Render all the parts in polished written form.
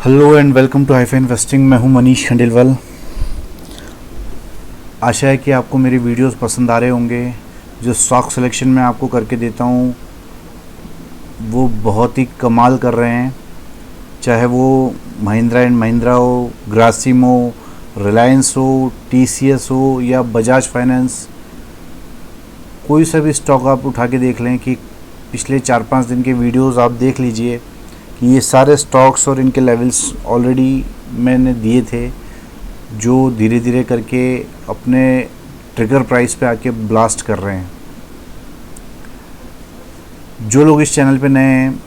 Hello and welcome to HiFi investing. मैं हूं मनीष खंडेलवाल। आशा है कि आपको मेरी वीडियोस पसंद आ रहे होंगे। जो स्टॉक सिलेक्शन मैं आपको करके देता हूं वो बहुत ही कमाल कर रहे हैं, चाहे वो महिंद्रा एंड महिंद्रा हो, ग्रासिम हो, रिलायंस हो, टीसीएस हो या बजाज फाइनेंस। कोई सा भी स्टॉक आप उठा के देख लें कि पिछले 4-5 दिन के वीडियोस आप देख लीजिए कि ये सारे स्टॉक्स और इनके लेवल्स ऑलरेडी मैंने दिए थे, जो धीरे धीरे करके अपने ट्रिगर प्राइस पे आके ब्लास्ट कर रहे हैं। जो लोग इस चैनल पे नए हैं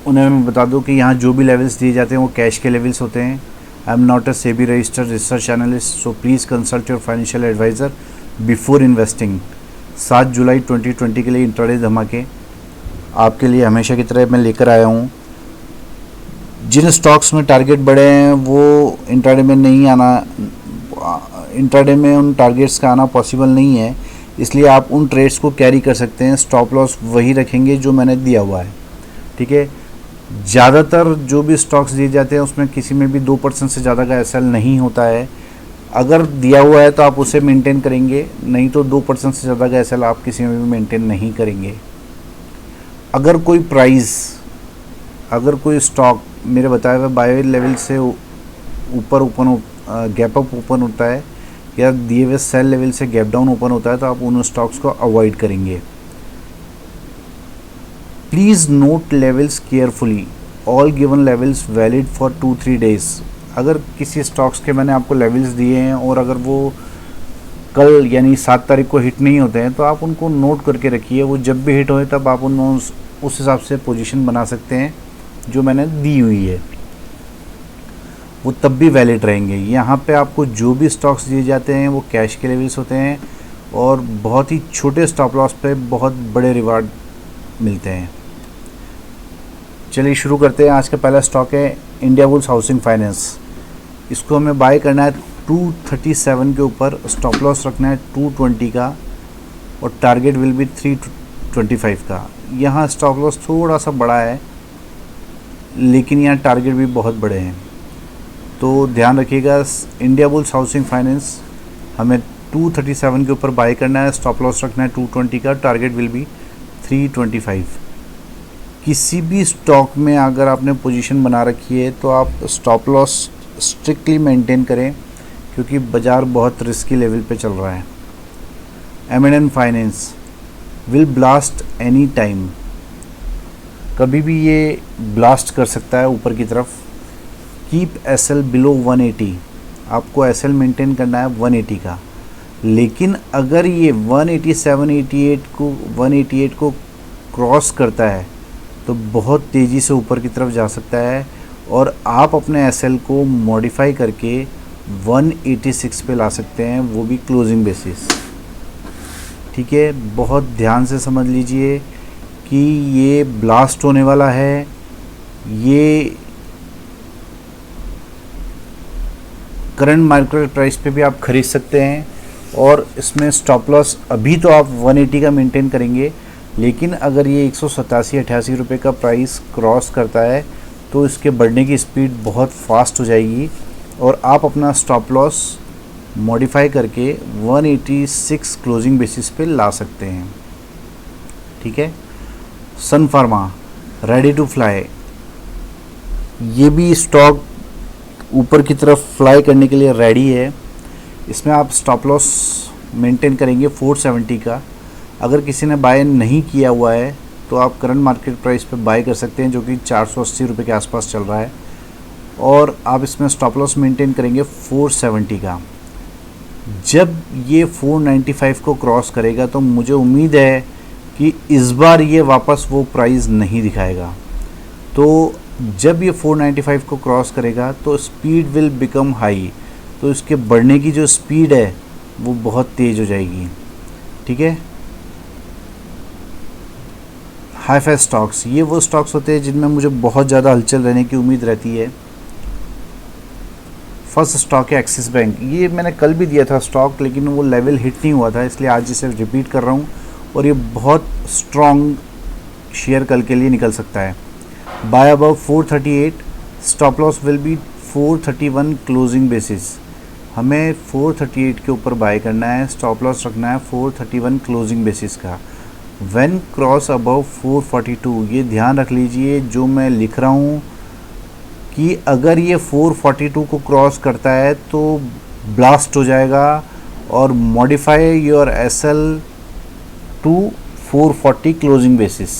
उन्हें मैं बता दूं कि यहाँ जो भी लेवल्स दिए जाते हैं वो कैश के लेवल्स होते हैं। I am not a SEBI registered research analyst, so please consult your financial adviser before investing. 7 जुलाई 2020 के लिए इंट्राडे धमाके आपके लिए हमेशा की तरह मैं लेकर आया हूँ। जिन स्टॉक्स में टारगेट बढ़े हैं वो इंट्राडे में नहीं आना, इंट्राडे में उन टारगेट्स का आना पॉसिबल नहीं है, इसलिए आप उन ट्रेड्स को कैरी कर सकते हैं। स्टॉप लॉस वही रखेंगे जो मैंने दिया हुआ है, ठीक है। ज़्यादातर जो भी स्टॉक्स दिए जाते हैं उसमें किसी में भी 2% से ज़्यादा का एसएल नहीं होता है। अगर दिया हुआ है तो आप उसे मेंटेन करेंगे, नहीं तो 2% से ज़्यादा का एसएल आप किसी में भी मेंटेन नहीं करेंगे। अगर कोई स्टॉक मेरे बताए हुए बाय लेवल से ऊपर ओपन गैप अप ओपन होता है या दिए हुए सेल लेवल से गैप डाउन ओपन होता है तो आप उन स्टॉक्स को अवॉइड करेंगे। Please note levels carefully, all given levels valid for 2-3 days. अगर किसी स्टॉक्स के मैंने आपको लेवल्स दिए हैं और अगर वो कल यानी 7 तारीख को हिट नहीं होते हैं तो आप उनको नोट करके रखिए। वो जब भी हिट होए तब आप उस हिसाब से पोजीशन बना सकते हैं जो मैंने दी हुई है, वो तब भी वैलिड रहेंगे। यहाँ पे आपको जो भी स्टॉक्स दिए जाते हैं वो कैश के लेवल्स होते हैं और बहुत ही छोटे स्टॉप लॉस पे बहुत बड़े रिवार्ड मिलते हैं। चलिए शुरू करते हैं। आज का पहला स्टॉक है इंडियाबुल्स हाउसिंग फाइनेंस। इसको हमें बाय करना है 237 के ऊपर, स्टॉप लॉस रखना है 220 का और टारगेट विल बी 325 का। यहाँ स्टॉप लॉस थोड़ा सा बड़ा है लेकिन यहाँ टारगेट भी बहुत बड़े हैं, तो ध्यान रखिएगा। इंडियाबुल्स हाउसिंग फाइनेंस हमें 237 के ऊपर बाय करना है, स्टॉप लॉस रखना है 220 का, टारगेट विल बी 325। किसी भी स्टॉक में अगर आपने पोजीशन बना रखी है तो आप स्टॉप लॉस स्ट्रिक्टली मेंटेन करें क्योंकि बाज़ार बहुत रिस्की लेवल पे चल रहा है। M&N finance will blast any time, कभी भी ये ब्लास्ट कर सकता है ऊपर की तरफ। कीप एसएल बिलो 180, आपको एसएल मेंटेन करना है 180 का। लेकिन अगर ये 188 को क्रॉस करता है तो बहुत तेज़ी से ऊपर की तरफ जा सकता है और आप अपने एसएल को मॉडिफाई करके 186 पे ला सकते हैं, वो भी क्लोजिंग बेसिस, ठीक है। बहुत ध्यान से समझ लीजिए कि ये ब्लास्ट होने वाला है। ये करंट मार्केट प्राइस पे भी आप ख़रीद सकते हैं और इसमें स्टॉप लॉस अभी तो आप 180 का मेंटेन करेंगे, लेकिन अगर ये 187-88 रुपये का प्राइस क्रॉस करता है तो इसके बढ़ने की स्पीड बहुत फास्ट हो जाएगी और आप अपना स्टॉप लॉस मॉडिफाई करके 186 क्लोजिंग बेसिस पे ला सकते हैं, ठीक है। सन फार्मा रेडी टू फ्लाई, ये भी स्टॉक ऊपर की तरफ फ्लाई करने के लिए रेडी है। इसमें आप स्टॉप लॉस मेंटेन करेंगे 470 का। अगर किसी ने बाय नहीं किया हुआ है तो आप करंट मार्केट प्राइस पे बाय कर सकते हैं जो कि 480 रुपये के आसपास चल रहा है और आप इसमें स्टॉप लॉस मेंटेन करेंगे 470 का। जब ये 495 को क्रॉस करेगा तो मुझे उम्मीद है कि इस बार ये वापस वो प्राइस नहीं दिखाएगा। तो जब ये 495 को क्रॉस करेगा तो स्पीड विल बिकम हाई, तो इसके बढ़ने की जो स्पीड है वो बहुत तेज़ हो जाएगी, ठीक है। हाईफाई स्टॉक्स, ये वो स्टॉक्स होते हैं जिनमें मुझे बहुत ज़्यादा हलचल रहने की उम्मीद रहती है। फर्स्ट स्टॉक है एक्सिस बैंक। ये मैंने कल भी दिया था स्टॉक लेकिन वो लेवल हिट नहीं हुआ था, इसलिए आज इसे रिपीट कर रहा हूँ और ये बहुत स्ट्रॉन्ग शेयर कल के लिए निकल सकता है। Buy above 438 stop loss will be 431 closing basis. हमें 438 के ऊपर बाय करना है, स्टॉप लॉस रखना है 431 क्लोजिंग बेसिस का। व्हेन क्रॉस अबव 442, ये ध्यान रख लीजिए जो मैं लिख रहा हूँ कि अगर ये 442 को क्रॉस करता है तो ब्लास्ट हो जाएगा और modify your SL to 440 closing basis.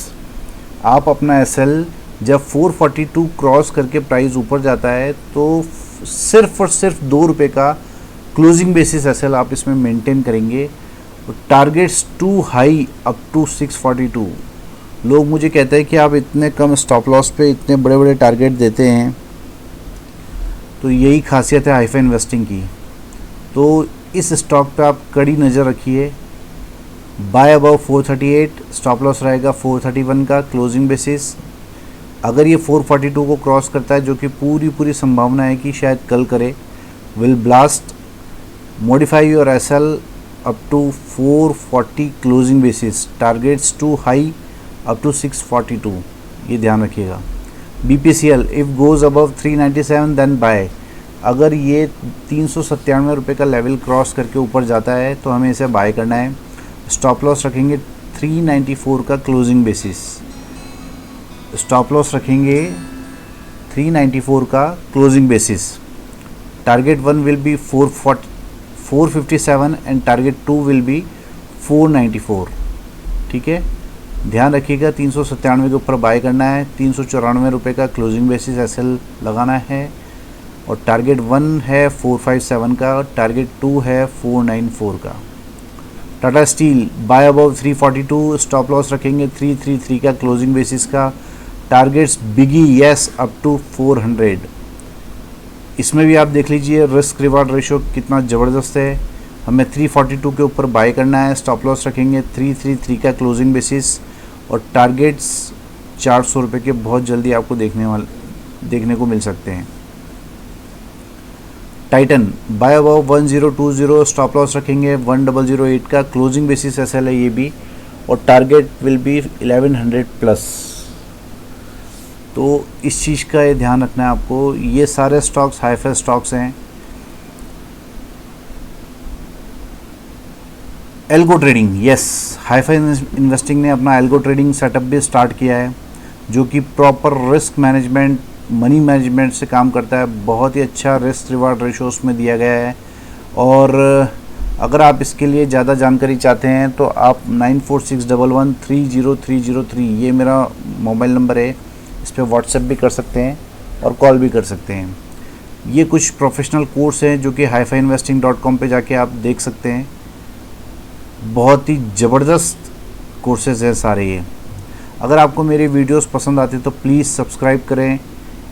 आप अपना एसएल जब 442 क्रॉस करके प्राइस ऊपर जाता है तो सिर्फ और सिर्फ 2 रुपये का क्लोजिंग बेसिस एसएल आप इसमें मेंटेन करेंगे। Targets to high up to 642। लोग मुझे कहते हैं कि आप इतने कम स्टॉप लॉस पे इतने बड़े बड़े टारगेट देते हैं, तो यही खासियत है हाईफाई इन्वेस्टिंग की। तो इस स्टॉक पे आप कड़ी नज़र रखिए। बाय अबव 438, स्टॉप लॉस रहेगा 431 का क्लोजिंग बेसिस। अगर ये 442 को क्रॉस करता है, जो कि पूरी संभावना है कि शायद कल करे, will blast, modify your SL up to 440 closing basis, targets to high up to 642। ये ध्यान रखिएगा। BPCL if goes above 397 then buy. अगर ये 397 रुपये का लेवल क्रॉस करके ऊपर जाता है तो हमें इसे बाय करना है। स्टॉप लॉस रखेंगे 394 का क्लोजिंग बेसिस। स्टॉप लॉस रखेंगे 394 का closing basis. Target 1 will be 457 and target 2 will be 494। ठीक है, ध्यान रखिएगा 397 के ऊपर बाय करना है। 394 रुपये का क्लोजिंग बेसिस एसएल लगाना है और टारगेट 1 है 457 का और टारगेट 2 है 494 का। Tata steel buy above 342, stop loss रखेंगे 333 का क्लोजिंग बेसिस का। टारगेट्स बिगी यस अप टू 400। इसमें भी आप देख लीजिए रिस्क रिवार्ड रेशो कितना ज़बरदस्त है। हमें 342 के ऊपर बाय करना है, स्टॉप लॉस रखेंगे 333 का क्लोजिंग बेसिस और टारगेट्स 400 रुपये के बहुत जल्दी आपको देखने को मिल सकते हैं। Titan buy above 1020, stop loss रखेंगे 1008 का क्लोजिंग बेसिस एसएल है ये भी और टारगेट विल बी 1100 प्लस। तो इस चीज़ का ये ध्यान रखना है आपको। ये सारे स्टॉक्स हाईफाई स्टॉक्स हैं। Algo trading, yes, HiFi investing ने अपना एल्गो ट्रेडिंग सेटअप भी स्टार्ट किया है, जो कि proper risk management, money management से काम करता है। बहुत ही अच्छा रिस्क रिवार्ड रेशो उसमें दिया गया है। और अगर आप इसके लिए ज़्यादा जानकारी चाहते हैं तो आप 9461130303 ये मेरा मोबाइल नंबर है, इस पर व्हाट्सएप भी कर सकते हैं और कॉल भी कर सकते हैं। ये कुछ प्रोफेशनल कोर्स हैं जो कि highfaiinvesting.com पे जाके आप देख सकते हैं। बहुत ही ज़बरदस्त कोर्सेज हैं सारे ये। अगर आपको मेरी वीडियोस पसंद आती तो प्लीज़ सब्सक्राइब करें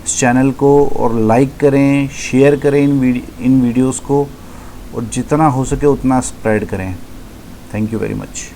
इस चैनल को और लाइक करें, शेयर करें इन वीडियोस को और जितना हो सके उतना स्प्रेड करें। Thank you very much.